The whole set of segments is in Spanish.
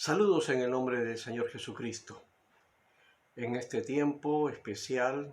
Saludos en el nombre del Señor Jesucristo. En este tiempo especial,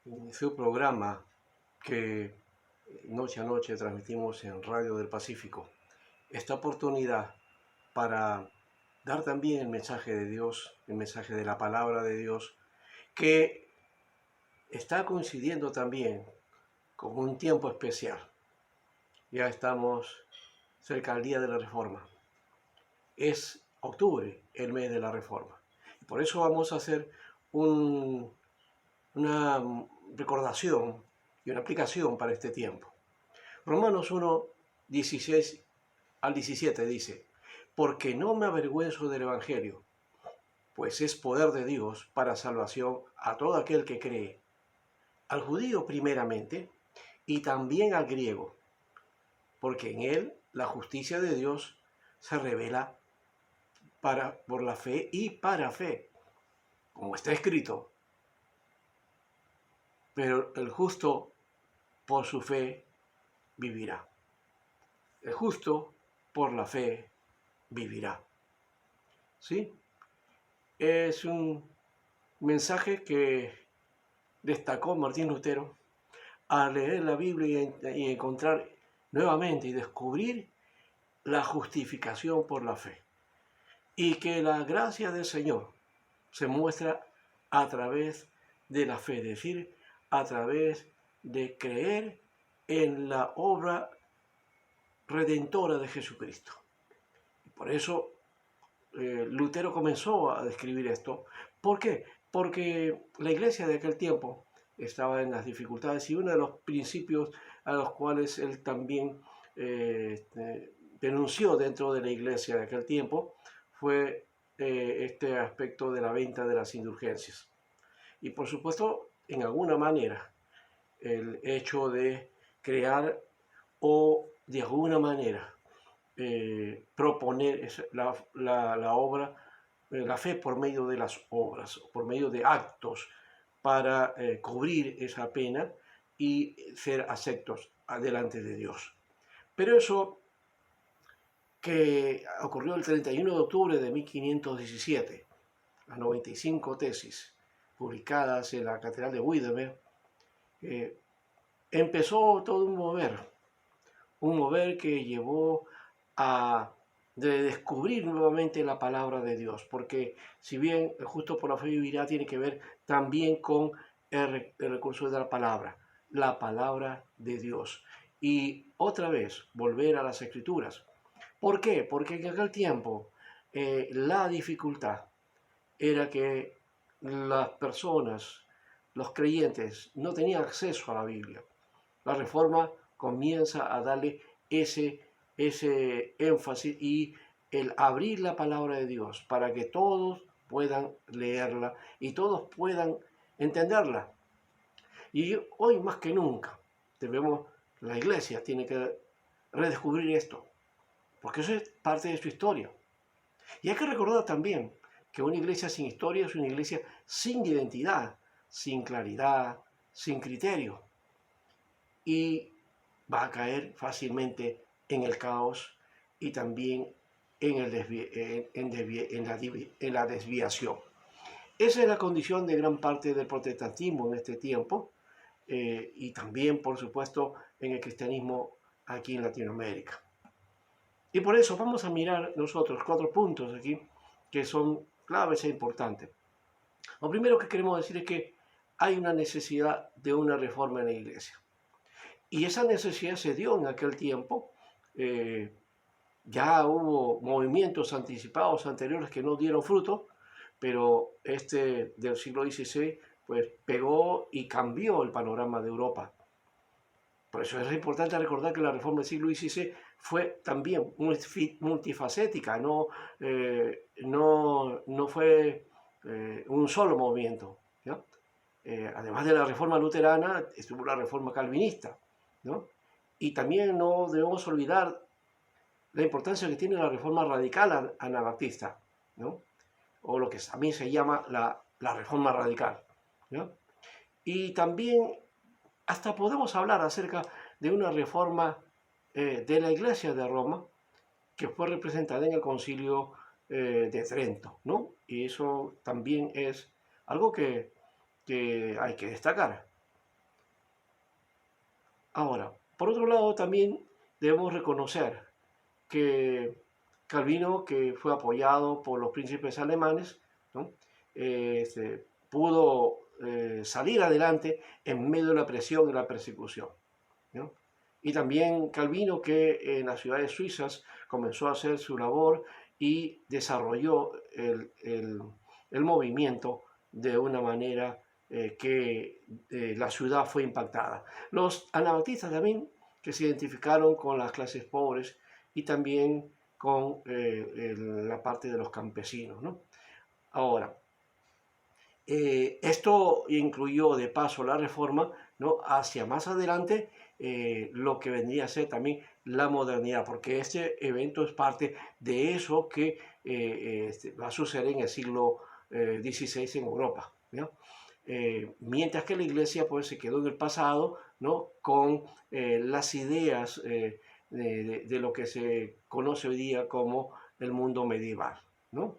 en su programa que noche a noche transmitimos en Radio del Pacífico, esta oportunidad para dar también el mensaje de Dios, el mensaje de la palabra de Dios, que está coincidiendo también con un tiempo especial. Ya estamos cerca del Día de la Reforma. Es octubre, el mes de la Reforma. Por eso vamos a hacer una recordación y una aplicación para este tiempo. Romanos 1, 16 al 17 dice: porque no me avergüenzo del Evangelio, pues es poder de Dios para salvación a todo aquel que cree, al judío primeramente y también al griego, porque en él la justicia de Dios se revela por la fe y para fe, como está escrito. Pero el justo por su fe vivirá. El justo por la fe vivirá. ¿Sí? Es un mensaje que destacó Martín Lutero al leer la Biblia y encontrar nuevamente y descubrir la justificación por la fe. Y que la gracia del Señor se muestra a través de la fe, es decir, a través de creer en la obra redentora de Jesucristo. Por eso Lutero comenzó a describir esto. ¿Por qué? Porque la iglesia de aquel tiempo estaba en las dificultades y uno de los principios a los cuales él también denunció dentro de la iglesia de aquel tiempo fue este aspecto de la venta de las indulgencias. Y por supuesto, en alguna manera, el hecho de crear o de alguna manera proponer la obra, la fe por medio de las obras, por medio de actos para cubrir esa pena y ser aceptos delante de Dios. Pero eso que ocurrió el 31 de octubre de 1517, las 95 tesis publicadas en la Catedral de Wittenberg, empezó todo un mover que llevó a descubrir nuevamente la palabra de Dios, porque si bien el justo por la fe vivirá tiene que ver también con el recurso de la palabra de Dios. Y otra vez volver a las Escrituras. ¿Por qué? Porque en aquel tiempo la dificultad era que las personas, los creyentes, no tenían acceso a la Biblia. La Reforma comienza a darle ese énfasis y el abrir la palabra de Dios para que todos puedan leerla y todos puedan entenderla. Y hoy más que nunca la iglesia tiene que redescubrir esto, porque eso es parte de su historia. Y hay que recordar también que una iglesia sin historia es una iglesia sin identidad, sin claridad, sin criterio. Y va a caer fácilmente en el caos y también en la desviación. Esa es la condición de gran parte del protestantismo en este tiempo y también, por supuesto, en el cristianismo aquí en Latinoamérica. Y por eso vamos a mirar nosotros 4 puntos aquí que son claves e importantes. Lo primero que queremos decir es que hay una necesidad de una reforma en la iglesia. Y esa necesidad se dio en aquel tiempo. Ya hubo movimientos anticipados anteriores que no dieron fruto, pero este del siglo XVI pues pegó y cambió el panorama de Europa. Por eso es importante recordar que la reforma del siglo XVI fue también multifacética, no fue un solo movimiento, ¿no? Además de la reforma luterana, estuvo la reforma calvinista, ¿no? Y también no debemos olvidar la importancia que tiene la reforma radical anabaptista, ¿no? O lo que también se llama la reforma radical, ¿no? Y también hasta podemos hablar acerca de una reforma de la Iglesia de Roma que fue representada en el Concilio de Trento, ¿no? Y eso también es algo que hay que destacar. Ahora, por otro lado, también debemos reconocer que Calvino, que fue apoyado por los príncipes alemanes, ¿no? Pudo salir adelante en medio de la presión y la persecución, ¿no? Y también Calvino, que en las ciudades suizas comenzó a hacer su labor y desarrolló el movimiento de una manera que la ciudad fue impactada. Los anabaptistas también, que se identificaron con las clases pobres y también con la parte de los campesinos, ¿no? Ahora, esto incluyó de paso la reforma, ¿no? Hacia más adelante lo que vendría a ser también la modernidad, porque este evento es parte de eso que va a suceder en el siglo XVI en Europa, ¿no? Mientras que la iglesia pues se quedó en el pasado, ¿no? Con las ideas de lo que se conoce hoy día como el mundo medieval, ¿no?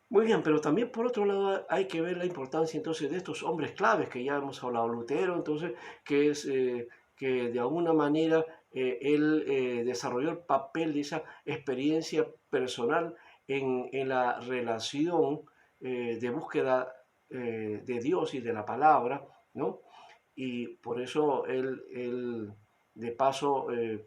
Muy bien, pero también por otro lado hay que ver la importancia entonces de estos hombres claves que ya hemos hablado, Lutero, entonces, que es que de alguna manera él desarrolló el papel de esa experiencia personal en la relación de búsqueda de Dios y de la palabra, ¿no? Y por eso él de paso, él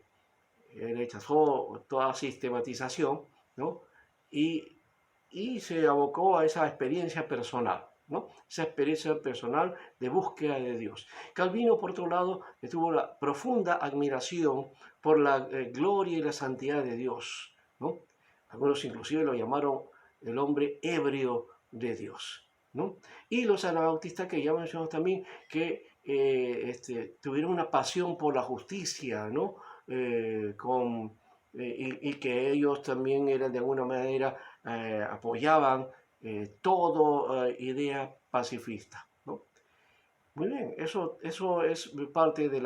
rechazó toda sistematización, ¿no? Y se abocó a esa experiencia personal, ¿no? Esa experiencia personal de búsqueda de Dios. Calvino, por otro lado, tuvo la profunda admiración por la gloria y la santidad de Dios, ¿no? Algunos inclusive lo llamaron el hombre ebrio de Dios, ¿no? Y los anabautistas, que ya mencionamos también, que tuvieron una pasión por la justicia, ¿no? Y que ellos también eran de alguna manera apoyaban toda idea pacifista, ¿no? Muy bien, eso es parte de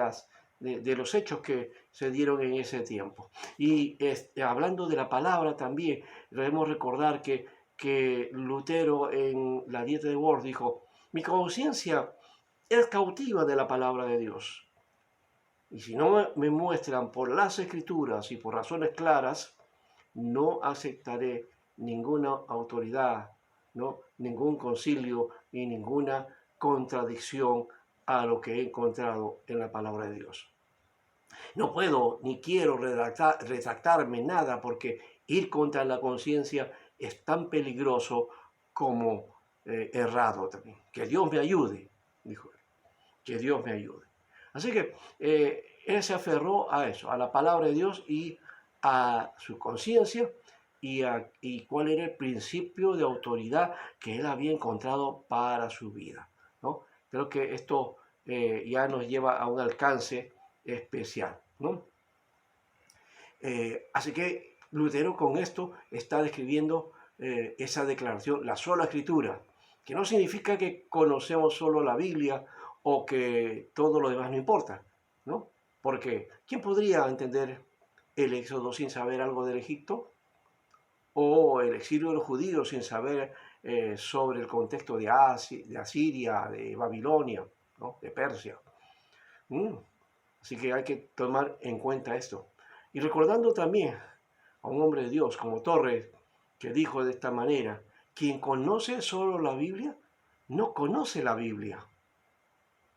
los hechos que se dieron en ese tiempo. Y hablando de la palabra también, debemos recordar que Lutero en la Dieta de Worms dijo, mi conciencia es cautiva de la palabra de Dios. Y si no me muestran por las escrituras y por razones claras, no aceptaré ninguna autoridad, ¿no? Ningún concilio y ninguna contradicción a lo que he encontrado en la palabra de Dios. No puedo ni quiero retractarme nada porque ir contra la conciencia es tan peligroso como errado también. Que Dios me ayude, dijo él. Que Dios me ayude. Así que él se aferró a eso, a la palabra de Dios y a su conciencia y cuál era el principio de autoridad que él había encontrado para su vida, ¿no? Creo que esto ya nos lleva a un alcance especial, ¿no? Así que Lutero con esto está describiendo esa declaración, la sola escritura, que no significa que conocemos solo la Biblia o que todo lo demás no importa, ¿no? Porque ¿quién podría entender el éxodo sin saber algo del Egipto? O el exilio de los judíos sin saber sobre el contexto de Asiria, de Babilonia, ¿no? De Persia. Así que hay que tomar en cuenta esto. Y recordando también a un hombre de Dios como Torres, que dijo de esta manera, quien conoce solo la Biblia, no conoce la Biblia.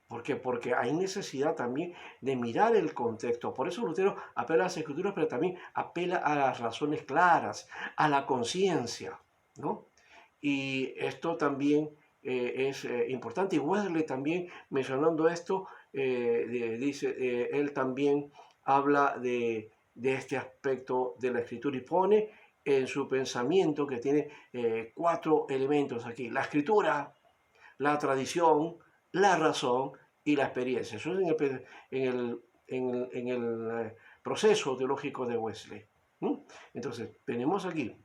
¿Por qué? Porque hay necesidad también de mirar el contexto. Por eso Lutero apela a las escrituras, pero también apela a las razones claras, a la conciencia, ¿no? Y esto también es importante. Y Wesley también, mencionando esto, dice, él también habla de este aspecto de la escritura y pone en su pensamiento que tiene 4 elementos aquí. La escritura, la tradición, la razón y la experiencia. Eso es en el proceso teológico de Wesley. Entonces, tenemos aquí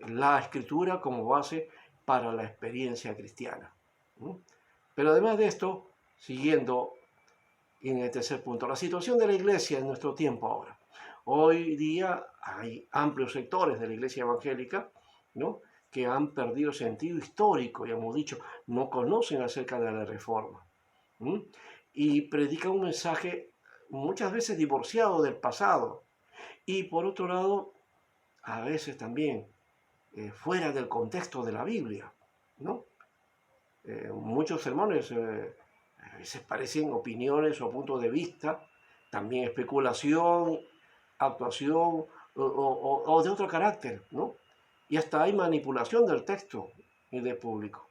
la escritura como base para la experiencia cristiana. Pero además de esto, siguiendo en el tercer punto, la situación de la iglesia en nuestro tiempo ahora. Hoy día hay amplios sectores de la iglesia evangélica, ¿no?, que han perdido sentido histórico, y hemos dicho, no conocen acerca de la Reforma. ¿Mm? Y predican un mensaje muchas veces divorciado del pasado. Y por otro lado, a veces también fuera del contexto de la Biblia, ¿no? Muchos sermones a veces parecen opiniones o puntos de vista, también especulación, actuación o de otro carácter, ¿no? Y hasta hay manipulación del texto y del público.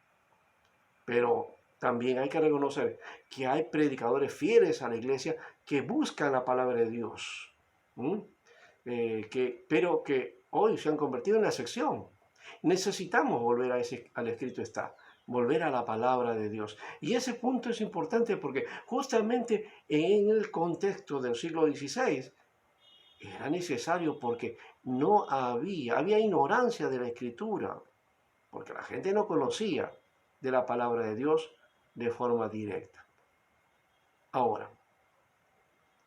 Pero también hay que reconocer que hay predicadores fieles a la iglesia que buscan la palabra de Dios, pero que hoy se han convertido en la excepción. Necesitamos volver al escrito está, volver a la palabra de Dios. Y ese punto es importante porque justamente en el contexto del siglo XVI era necesario porque no había ignorancia de la escritura, porque la gente no conocía de la palabra de Dios de forma directa. Ahora,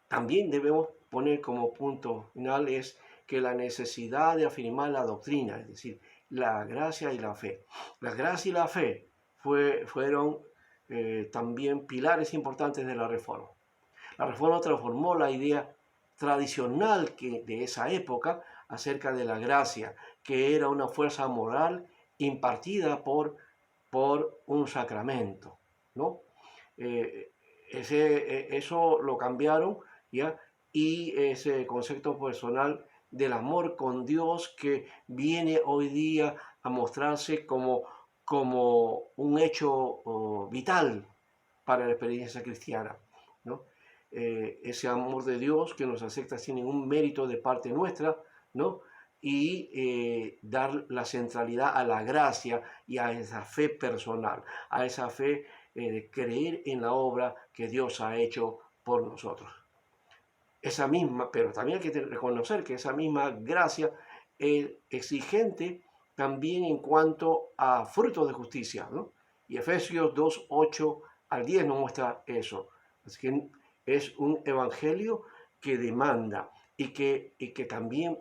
también debemos poner como punto final es que la necesidad de afirmar la doctrina, es decir, la gracia y la fe. La gracia y la fe fueron también pilares importantes de la Reforma. La Reforma transformó la idea tradicional de esa época acerca de la gracia, que era una fuerza moral impartida por un sacramento, ¿no? Eso lo cambiaron, ¿ya? Y ese concepto personal del amor con Dios que viene hoy día a mostrarse como un hecho vital para la experiencia cristiana, ¿no? Ese amor de Dios que nos acepta sin ningún mérito de parte nuestra, ¿no? Y dar la centralidad a la gracia y a esa fe personal, a esa fe de creer en la obra que Dios ha hecho por nosotros. Esa misma, pero también hay que reconocer que esa misma gracia es exigente también en cuanto a frutos de justicia, ¿no? Y Efesios 2, 8 al 10 nos muestra eso. Así que es un evangelio que demanda y que también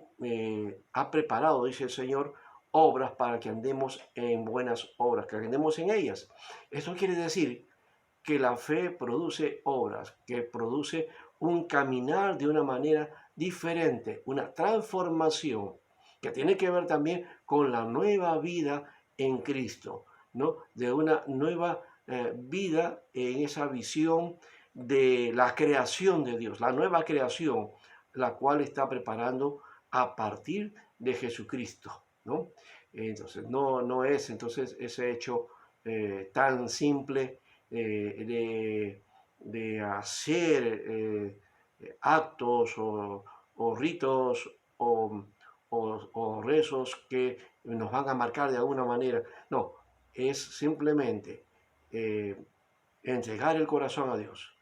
ha preparado, dice el Señor, obras para que andemos en buenas obras, que andemos en ellas. Eso quiere decir que la fe produce obras, que produce un caminar de una manera diferente, una transformación que tiene que ver también con la nueva vida en Cristo, ¿no? De una nueva vida en esa visión de la creación de Dios, la nueva creación, la cual está preparando a partir de Jesucristo, ¿no? Entonces, no es entonces ese hecho tan simple de hacer actos o ritos o rezos que nos van a marcar de alguna manera. No, es simplemente eh, entregar el corazón a Dios,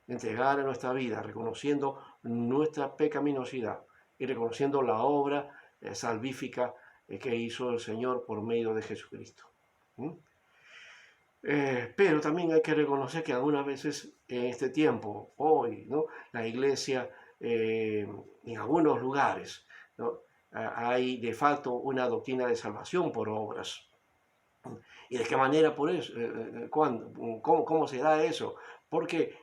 entregar nuestra vida, reconociendo nuestra pecaminosidad y reconociendo la obra salvífica que hizo el Señor por medio de Jesucristo. Pero también hay que reconocer que algunas veces en este tiempo, hoy, ¿no?, la iglesia, en algunos lugares, ¿no?, hay de facto una doctrina de salvación por obras. ¿Y de qué manera por eso? ¿Cuándo? ¿Cómo se da eso? Porque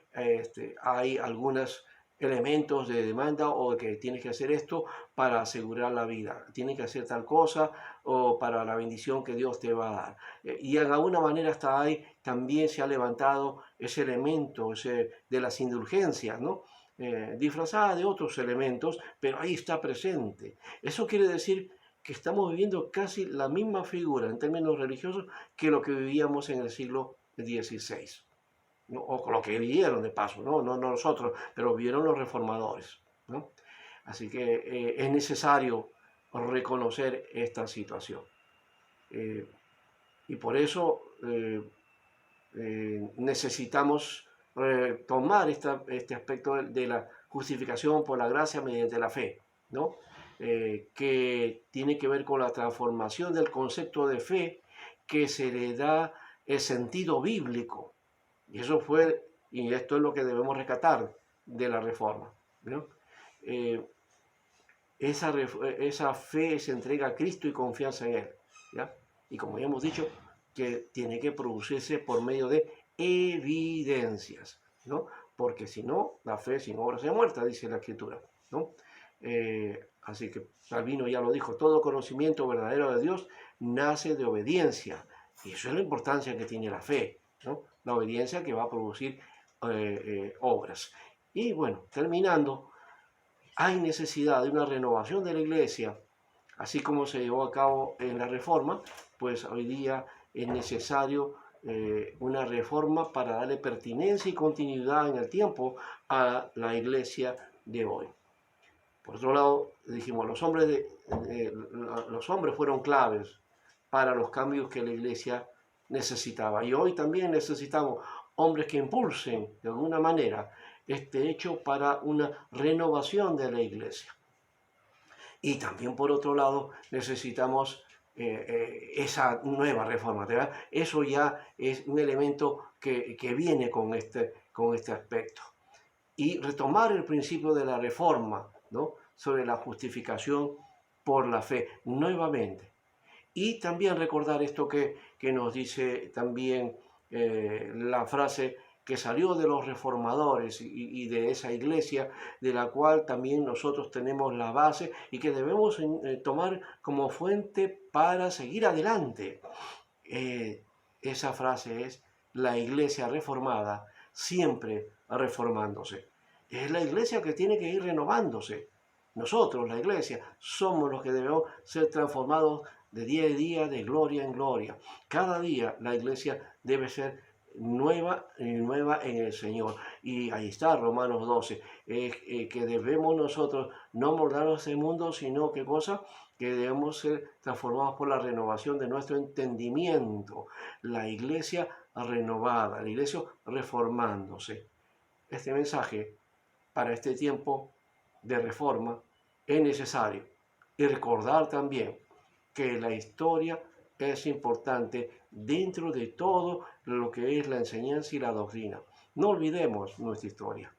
hay algunos elementos de demanda o que tienes que hacer esto para asegurar la vida, tienes que hacer tal cosa o para la bendición que Dios te va a dar. Y en alguna manera hasta ahí también se ha levantado ese elemento de las indulgencias, ¿no? Disfrazada de otros elementos, pero ahí está presente. Eso quiere decir que estamos viviendo casi la misma figura en términos religiosos que lo que vivíamos en el siglo XVI, ¿no? O lo que vivieron de paso, no nosotros, pero vieron los reformadores, ¿no? Así que es necesario reconocer esta situación. Y por eso necesitamos tomar este aspecto de la justificación por la gracia mediante la fe, ¿no? Que tiene que ver con la transformación del concepto de fe que se le da el sentido bíblico. Y eso fue, y esto es lo que debemos rescatar de la Reforma, ¿no? esa fe, esa entrega a Cristo y confianza en Él. ¿Ya? Y como ya hemos dicho, que tiene que producirse por medio de evidencias, ¿no? Porque si no, la fe sin obras es muerta, dice la Escritura, ¿no? Así que Calvino ya lo dijo, todo conocimiento verdadero de Dios nace de obediencia. Y eso es la importancia que tiene la fe, ¿no? La obediencia que va a producir obras. Y bueno, terminando, hay necesidad de una renovación de la iglesia, así como se llevó a cabo en la Reforma, pues hoy día es necesario una reforma para darle pertinencia y continuidad en el tiempo a la iglesia de hoy. Por otro lado, dijimos, los hombres fueron claves para los cambios que la iglesia necesitaba. Y hoy también necesitamos hombres que impulsen de alguna manera este hecho para una renovación de la iglesia. Y también, por otro lado, necesitamos esa nueva reforma. ¿Verdad? Eso ya es un elemento que viene con este aspecto. Y retomar el principio de la reforma, ¿no? Sobre la justificación por la fe, nuevamente. Y también recordar esto que nos dice también la frase que salió de los reformadores y de esa iglesia, de la cual también nosotros tenemos la base y que debemos tomar como fuente para seguir adelante. Esa frase es: la iglesia reformada siempre reformándose. Es la iglesia que tiene que ir renovándose. Nosotros, la iglesia, somos los que debemos ser transformados de día en día, de gloria en gloria. Cada día la iglesia debe ser nueva y nueva en el Señor. Y ahí está Romanos 12, que debemos nosotros no moldarnos a ese mundo, sino ¿qué cosa? Que debemos ser transformados por la renovación de nuestro entendimiento. La iglesia renovada, la iglesia reformándose. Este mensaje para este tiempo de reforma es necesario. Y recordar también que la historia es importante dentro de todo lo que es la enseñanza y la doctrina. No olvidemos nuestra historia.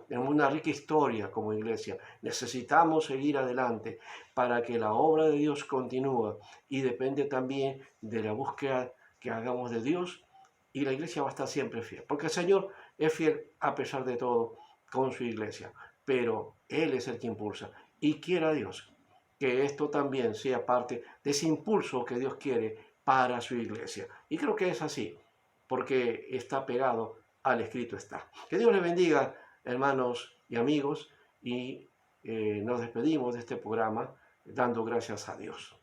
Tenemos una rica historia como iglesia. Necesitamos seguir adelante para que la obra de Dios continúe, y depende también de la búsqueda que hagamos de Dios, y la iglesia va a estar siempre fiel, porque el Señor es fiel a pesar de todo con su iglesia, pero Él es el que impulsa, y quiera Dios que esto también sea parte de ese impulso que Dios quiere para su iglesia. Y creo que es así, porque está pegado al escrito está. Que Dios le bendiga, hermanos y amigos, y nos despedimos de este programa dando gracias a Dios.